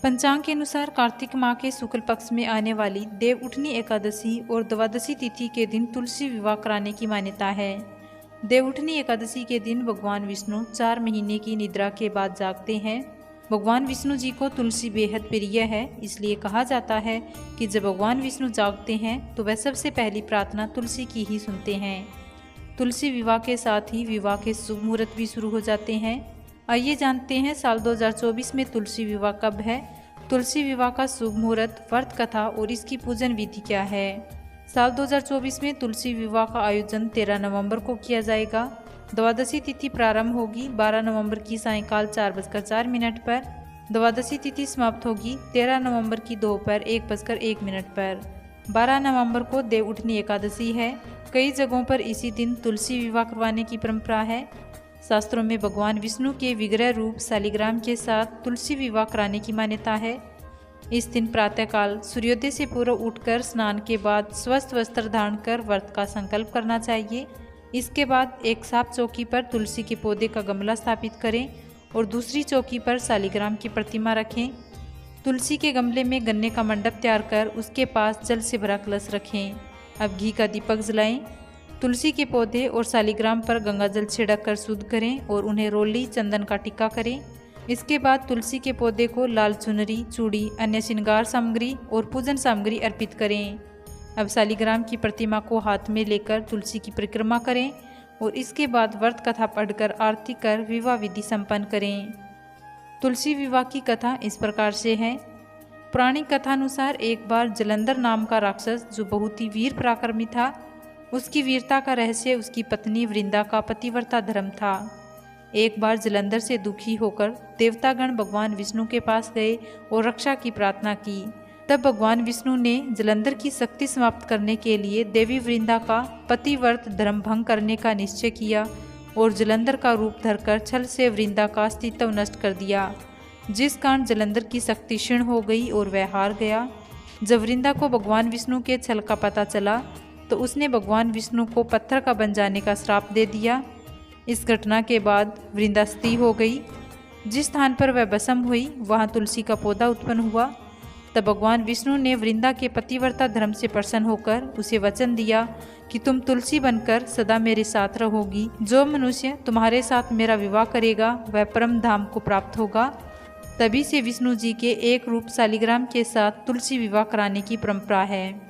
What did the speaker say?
पंचांग के अनुसार कार्तिक माह के शुक्ल पक्ष में आने वाली देवउठनी एकादशी और द्वादशी तिथि के दिन तुलसी विवाह कराने की मान्यता है। देवउठनी एकादशी के दिन भगवान विष्णु 4 महीने की निद्रा के बाद जागते हैं। भगवान विष्णु जी को तुलसी बेहद प्रिय है, इसलिए कहा जाता है कि जब भगवान विष्णु जागते हैं तो वह सबसे पहली प्रार्थना तुलसी की ही सुनते हैं। तुलसी विवाह के साथ ही विवाह के शुभ मुहूर्त भी शुरू हो जाते हैं। आइए जानते हैं साल 2024 में तुलसी विवाह कब है। तुलसी विवाह का शुभ मुहूर्त, व्रत कथा और इसकी पूजन विधि क्या है। साल 2024 में तुलसी विवाह का आयोजन 13 नवंबर को किया जाएगा। द्वादशी तिथि प्रारंभ होगी 12 नवंबर की सायंकाल 4:04 पर। द्वादशी तिथि समाप्त होगी 13 नवंबर की दोपहर 1:01 पर। 12 नवंबर को देवउठनी एकादशी है। कई जगहों पर इसी दिन तुलसी विवाह करवाने की परंपरा है। शास्त्रों में भगवान विष्णु के विग्रह रूप शालिग्राम के साथ तुलसी विवाह कराने की मान्यता है। इस दिन प्रातःकाल सूर्योदय से पूर्व उठकर स्नान के बाद स्वस्थ वस्त्र धारण कर व्रत का संकल्प करना चाहिए। इसके बाद एक साफ चौकी पर तुलसी के पौधे का गमला स्थापित करें और दूसरी चौकी पर शालिग्राम की प्रतिमा रखें। तुलसी के गमले में गन्ने का मंडप तैयार कर उसके पास जल से भरा कलश रखें। अब घी का दीपक जलाएं। तुलसी के पौधे और शालिग्राम पर गंगा जल छिड़क कर शुद्ध करें और उन्हें रोली चंदन का टिक्का करें। इसके बाद तुलसी के पौधे को लाल चुनरी, चूड़ी, अन्य श्रृंगार सामग्री और पूजन सामग्री अर्पित करें। अब शालिग्राम की प्रतिमा को हाथ में लेकर तुलसी की परिक्रमा करें और इसके बाद व्रत कथा पढ़कर आरती कर विवाह विधि संपन्न करें। तुलसी विवाह की कथा इस प्रकार से है। पौराणिक कथानुसार एक बार जलंधर नाम का राक्षस, जो बहुत ही वीर पराक्रमी था, उसकी वीरता का रहस्य उसकी पत्नी वृंदा का पतिव्रता धर्म था। एक बार जलंधर से दुखी होकर देवतागण भगवान विष्णु के पास गए और रक्षा की प्रार्थना की। तब भगवान विष्णु ने जलंधर की शक्ति समाप्त करने के लिए देवी वृंदा का पतिव्रत धर्म भंग करने का निश्चय किया और जलंधर का रूप धरकर छल से वृंदा का अस्तित्व नष्ट कर दिया, जिस कारण जलंधर की शक्ति क्षीण हो गई और वह हार गया। जब वृंदा को भगवान विष्णु के छल का पता चला तो उसने भगवान विष्णु को पत्थर का बन जाने का श्राप दे दिया। इस घटना के बाद वृंदा स्त्री हो गई। जिस स्थान पर वह भस्म हुई वहाँ तुलसी का पौधा उत्पन्न हुआ। तब भगवान विष्णु ने वृंदा के पतिव्रता धर्म से प्रसन्न होकर उसे वचन दिया कि तुम तुलसी बनकर सदा मेरे साथ रहोगी। जो मनुष्य तुम्हारे साथ मेरा विवाह करेगा वह परम धाम को प्राप्त होगा। तभी से विष्णु जी के एक रूप शालिग्राम के साथ तुलसी विवाह कराने की परंपरा है।